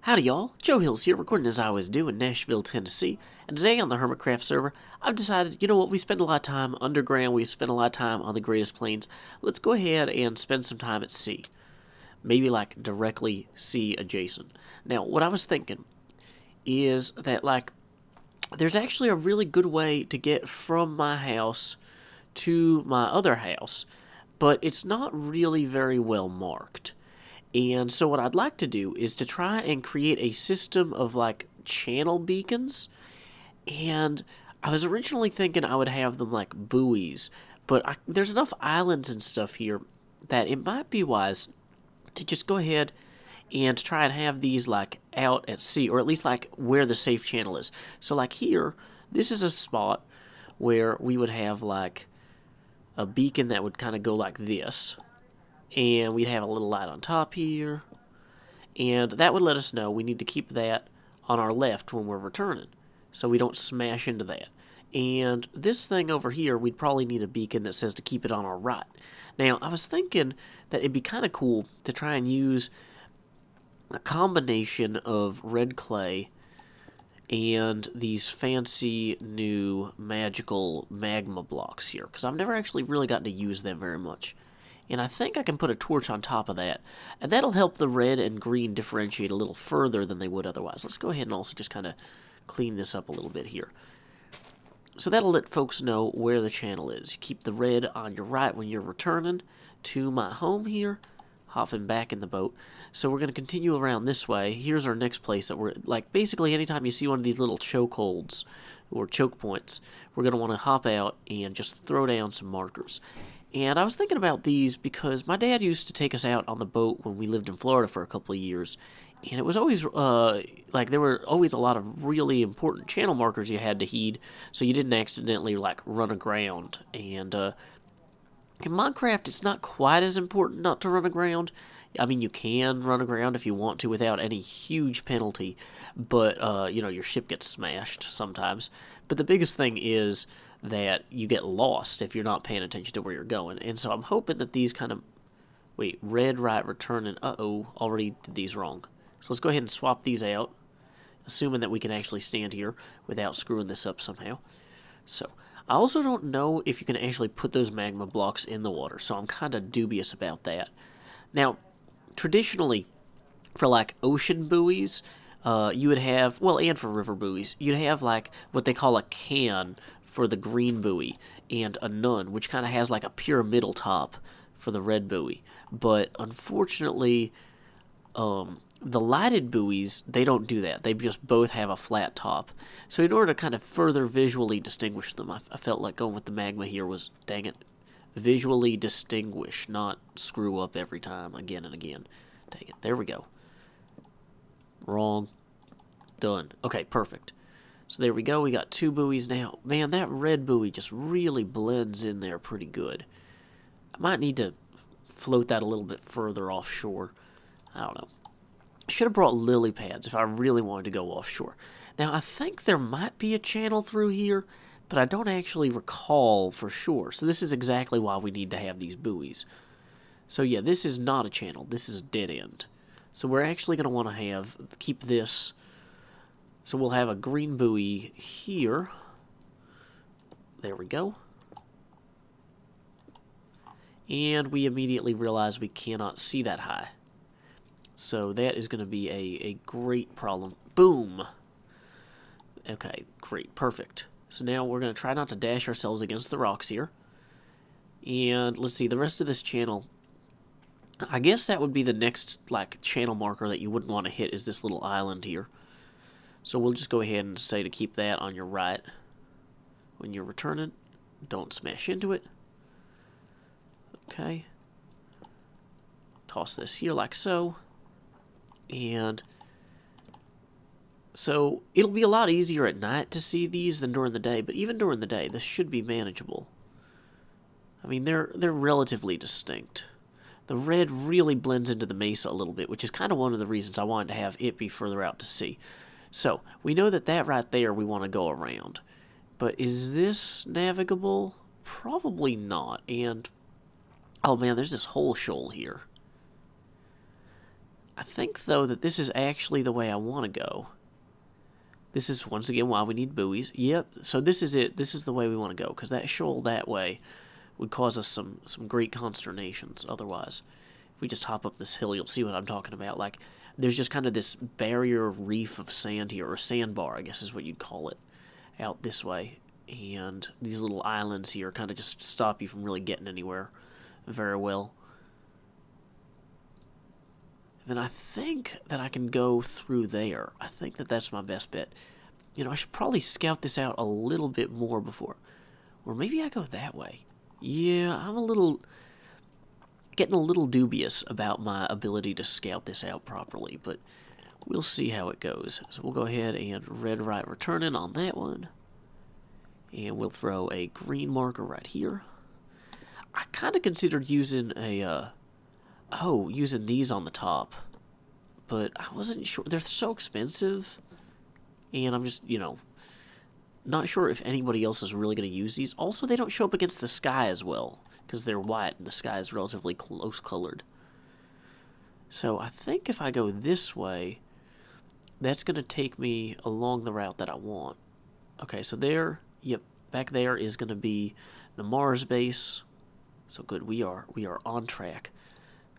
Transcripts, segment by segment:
Howdy y'all, Joe Hills here, recording as I always do in Nashville, Tennessee, and today on the Hermitcraft server, I've decided, you know what, we spend a lot of time underground, we spend a lot of time on the Greatest Plains, let's go ahead and spend some time at sea. Maybe like directly sea adjacent. Now, what I was thinking is that there's actually a really good way to get from my house to my other house, but it's not really very well marked. And so what I'd like to do is to try and create a system of channel beacons. And I was originally thinking I would have them like buoys, but there's enough islands and stuff here that it might be wise to just go ahead and try and have these out at sea, or at least where the safe channel is. So here, this is a spot where we would have a beacon that would kind of go like this. And we'd have a little light on top here, and that would let us know we need to keep that on our left when we're returning, so we don't smash into that. And this thing over here, we'd probably need a beacon that says to keep it on our right. Now, I was thinking that it'd be kind of cool to try and use a combination of red clay and these fancy new magical magma blocks here, because I've never actually really gotten to use them very much. And I think I can put a torch on top of that, and that'll help the red and green differentiate a little further than they would otherwise. Let's go ahead and also just kind of clean this up a little bit here. So that'll let folks know where the channel is. You keep the red on your right when you're returning to my home here, hopping back in the boat. So we're going to continue around this way. Here's our next place that we're, basically anytime you see one of these little chokeholds or choke points, we're going to want to hop out and just throw down some markers. And I was thinking about these because my dad used to take us out on the boat when we lived in Florida for a couple of years. And it was always, there were always a lot of really important channel markers you had to heed so you didn't accidentally, run aground. And in Minecraft, it's not quite as important not to run aground. I mean, you can run aground if you want to without any huge penalty. But, your ship gets smashed sometimes. But the biggest thing is that you get lost if you're not paying attention to where you're going. And so I'm hoping that these kind of... Wait, red, right, return, and uh-oh, already did these wrong. So let's go ahead and swap these out, assuming that we can actually stand here without screwing this up somehow. So, I also don't know if you can actually put those magma blocks in the water, so I'm kind of dubious about that. Now, traditionally, for ocean buoys, you would have, well, and for river buoys, you'd have what they call a can for the green buoy, and a nun, which kind of has a pyramidal top for the red buoy. But unfortunately, the lighted buoys, they don't do that. They just both have a flat top. So in order to kind of further visually distinguish them, I felt like going with the magma here was, dang it, visually distinguish, not screw up every time, again and again. Dang it, there we go. Wrong. Done. Okay, perfect. So there we go, we got two buoys now. Man, that red buoy just really blends in there pretty good. I might need to float that a little bit further offshore. I don't know. Should have brought lily pads if I really wanted to go offshore. Now, I think there might be a channel through here, but I don't actually recall for sure. So this is exactly why we need to have these buoys. So yeah, this is not a channel. This is a dead end. So we're actually going to want to keep this... So we'll have a green buoy here. There we go. And we immediately realize we cannot see that high. So that is going to be a great problem. Boom! Okay, great, perfect. So now we're going to try not to dash ourselves against the rocks here. And let's see, the rest of this channel... I guess that would be the next channel marker that you wouldn't want to hit is this little island here. So we'll just go ahead and say to keep that on your right when you're returning. Don't smash into it. Okay. Toss this here like so. And so it'll be a lot easier at night to see these than during the day, but even during the day, this should be manageable. I mean, they're relatively distinct. The red really blends into the mesa a little bit, which is kind of one of the reasons I wanted to have it be further out to sea. So, we know that right there we want to go around. But is this navigable? Probably not. And, oh man, there's this whole shoal here. I think, though, that this is actually the way I want to go. This is, once again, why we need buoys. Yep, so this is it. This is the way we want to go, because that shoal that way would cause us some great consternations otherwise. If we just hop up this hill, you'll see what I'm talking about. Like, there's just kind of this barrier reef of sand here, or sandbar, I guess is what you'd call it, out this way. And these little islands here kind of just stop you from really getting anywhere very well. And then I think that I can go through there. I think that that's my best bet. You know, I should probably scout this out a little bit more before. Or maybe I go that way. Yeah, I'm getting a little dubious about my ability to scout this out properly, but we'll see how it goes. So we'll go ahead and red right returning on that one. And we'll throw a green marker right here. I kind of considered using a, using these on the top. But I wasn't sure. They're so expensive. And I'm just, you know, not sure if anybody else is really going to use these. Also, they don't show up against the sky as well, because they're white and the sky is relatively close colored. So I think if I go this way, that's going to take me along the route that I want. Okay, so there, yep, back there is going to be the Mars base. So good, we are on track.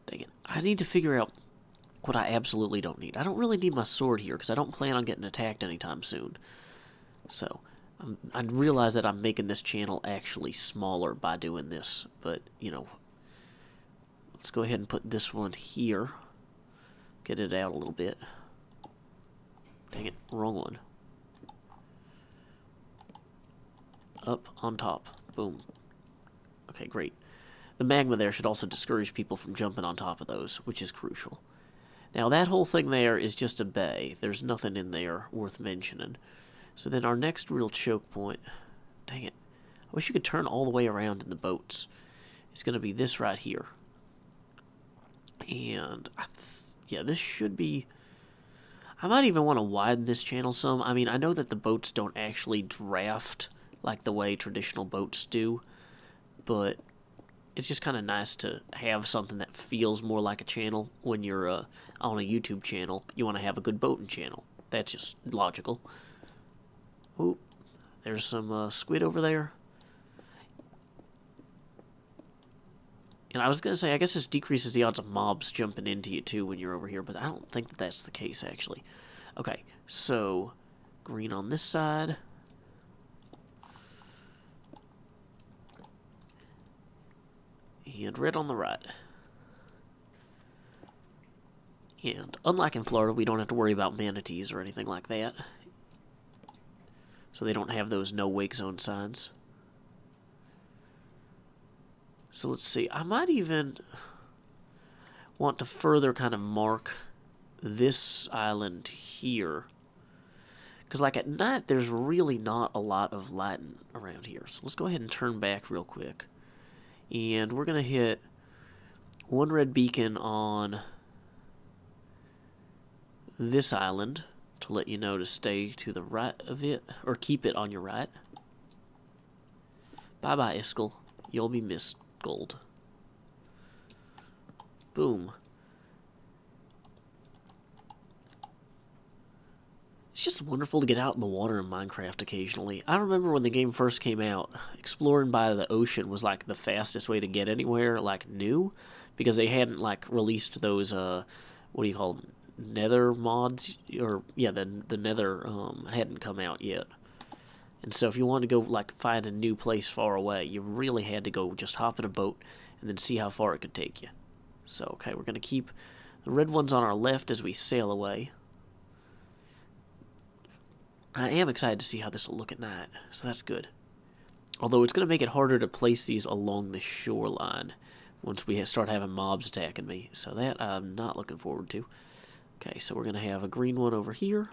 Dang it, I need to figure out what I absolutely don't need. I don't really need my sword here, because I don't plan on getting attacked anytime soon. So I realize that I'm making this channel actually smaller by doing this, but, you know, let's go ahead and put this one here. Get it out a little bit. Dang it, wrong one. Up on top. Boom. Okay, great. The magma there should also discourage people from jumping on top of those, which is crucial. Now, that whole thing there is just a bay. There's nothing in there worth mentioning. So then our next real choke point... Dang it. I wish you could turn all the way around in the boats. It's going to be this right here. And, yeah, this should be... I might even want to widen this channel some. I mean, I know that the boats don't actually draft like the way traditional boats do, but it's just kind of nice to have something that feels more like a channel when you're on a YouTube channel. You want to have a good boating channel. That's just logical. Ooh, there's some squid over there. And I was going to say, I guess this decreases the odds of mobs jumping into you, too, when you're over here, but I don't think that that's the case, actually. Okay, so green on this side. And red on the right. And unlike in Florida, we don't have to worry about manatees or anything like that. So they don't have those no-wake zone signs. So let's see, I might even want to further kind of mark this island here. Because like at night, there's really not a lot of lighting around here. So let's go ahead and turn back real quick. And we're going to hit one red beacon on this island to let you know to stay to the right of it, or keep it on your right. Bye-bye, Iskall. You'll be missed. Gold. Boom. It's just wonderful to get out in the water in Minecraft occasionally. I remember when the game first came out, exploring by the ocean was like the fastest way to get anywhere, like new, because they hadn't like released those what do you call them, nether mods, or yeah, the nether hadn't come out yet. And so if you wanted to go, like, find a new place far away, you really had to go just hop in a boat and then see how far it could take you. So, okay, we're going to keep the red ones on our left as we sail away. I am excited to see how this will look at night, so that's good. Although it's going to make it harder to place these along the shoreline once we start having mobs attacking me. So that I'm not looking forward to. Okay, so we're going to have a green one over here.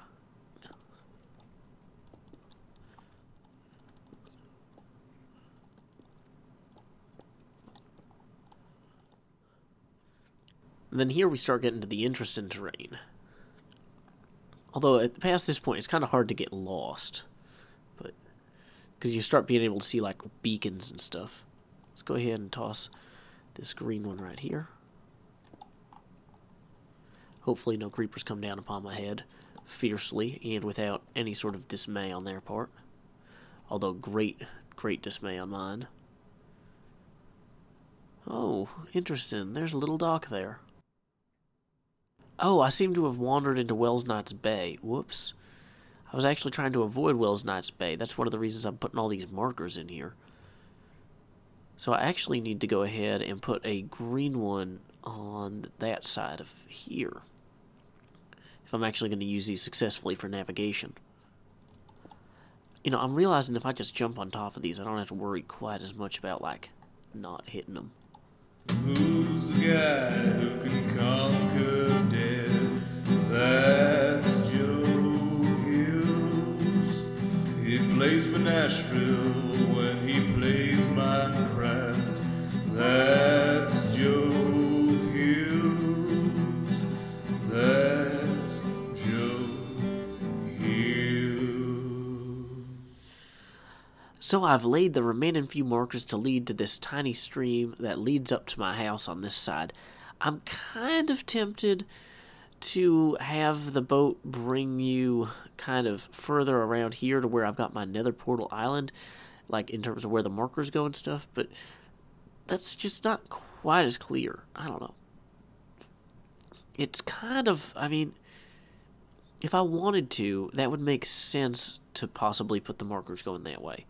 And then here we start getting to the interesting terrain. Although past this point, it's kind of hard to get lost, but because you start being able to see like beacons and stuff. Let's go ahead and toss this green one right here. Hopefully no creepers come down upon my head fiercely and without any sort of dismay on their part. Although great dismay on mine. Oh, interesting. There's a little dock there. Oh, I seem to have wandered into Wells Knight's Bay. Whoops. I was actually trying to avoid Wells Knight's Bay. That's one of the reasons I'm putting all these markers in here. So I actually need to go ahead and put a green one on that side of here, if I'm actually going to use these successfully for navigation. You know, I'm realizing if I just jump on top of these, I don't have to worry quite as much about, like, not hitting them. Who's the guy who can conquer death? That's Joe Hills. He plays for Nashville when he plays Minecraft. That's Joe Hills. That's Joe Hills. So I've laid the remaining few markers to lead to this tiny stream that leads up to my house on this side. I'm kind of tempted to have the boat bring you kind of further around here to where I've got my nether portal island, like in terms of where the markers go and stuff, but that's just not quite as clear. I don't know. It's kind of, I mean, if I wanted to, that would make sense to possibly put the markers going that way.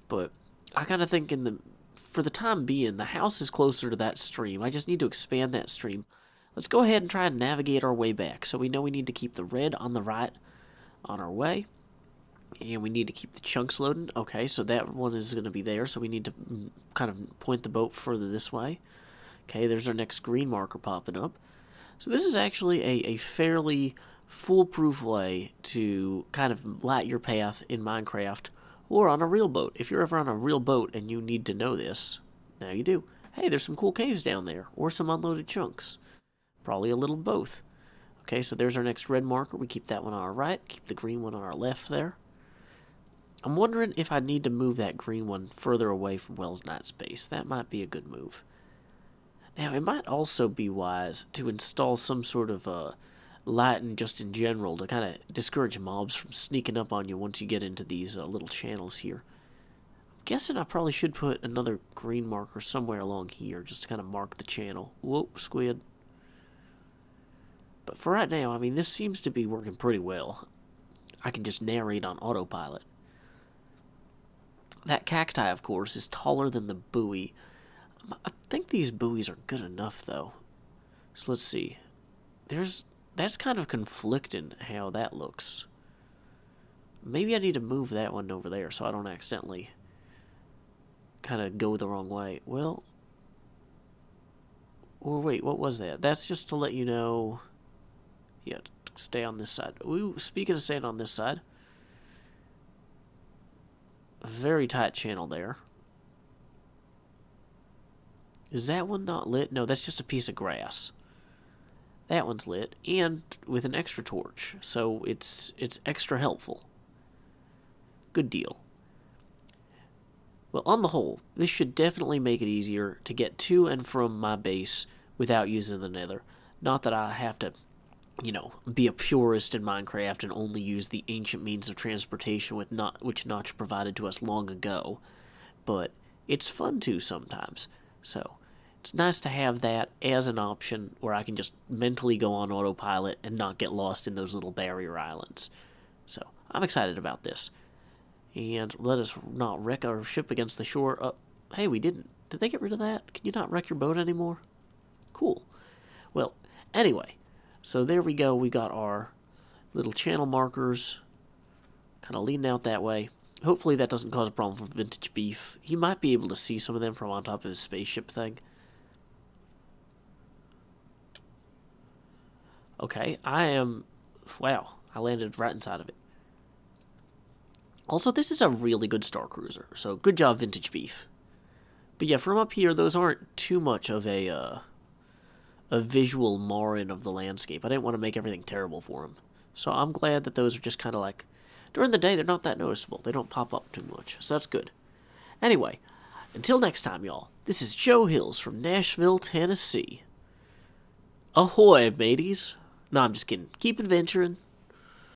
But I kind of think for the time being, the house is closer to that stream. I just need to expand that stream. Let's go ahead and try and navigate our way back. So we know we need to keep the red on the right on our way. And we need to keep the chunks loading. Okay, so that one is going to be there. So we need to kind of point the boat further this way. Okay, there's our next green marker popping up. So this is actually a fairly foolproof way to kind of light your path in Minecraft or on a real boat. If you're ever on a real boat and you need to know this, now you do. Hey, there's some cool caves down there, or some unloaded chunks. Probably a little both. Okay, so there's our next red marker. We keep that one on our right, keep the green one on our left there. I'm wondering if I need to move that green one further away from Wells Knight's base. That might be a good move. Now, it might also be wise to install some sort of lighting just in general to kind of discourage mobs from sneaking up on you once you get into these little channels here. I'm guessing I probably should put another green marker somewhere along here just to kind of mark the channel. Whoa, squid. But for right now, I mean, this seems to be working pretty well. I can just narrate on autopilot. That cacti, of course, is taller than the buoy. I think these buoys are good enough, though. So let's see. That's kind of conflicting how that looks. Maybe I need to move that one over there so I don't accidentally kind of go the wrong way. Well, or wait, what was that? That's just to let you know. Yeah, stay on this side. Ooh, speaking of staying on this side, a very tight channel there. Is that one not lit? No, that's just a piece of grass. That one's lit, and with an extra torch, so it's extra helpful. Good deal. Well, on the whole, this should definitely make it easier to get to and from my base without using the nether. Not that I have to, you know, be a purist in Minecraft and only use the ancient means of transportation which Notch provided to us long ago, but it's fun to sometimes, so it's nice to have that as an option where I can just mentally go on autopilot and not get lost in those little barrier islands. So, I'm excited about this. And let us not wreck our ship against the shore. Hey, we didn't. Did they get rid of that? Can you not wreck your boat anymore? Cool. Well, anyway, so there we go. We got our little channel markers kind of leading out that way. Hopefully that doesn't cause a problem for Vintage Beef. He might be able to see some of them from on top of his spaceship thing. Okay, wow, I landed right inside of it. Also, this is a really good Star Cruiser, so good job, Vintage Beef. But yeah, from up here, those aren't too much of a visual marring of the landscape. I didn't want to make everything terrible for them. So I'm glad that those are just kind of like, during the day, they're not that noticeable. They don't pop up too much, so that's good. Anyway, until next time, y'all, this is Joe Hills from Nashville, Tennessee. Ahoy, mateys! No, I'm just kidding. Keep adventuring.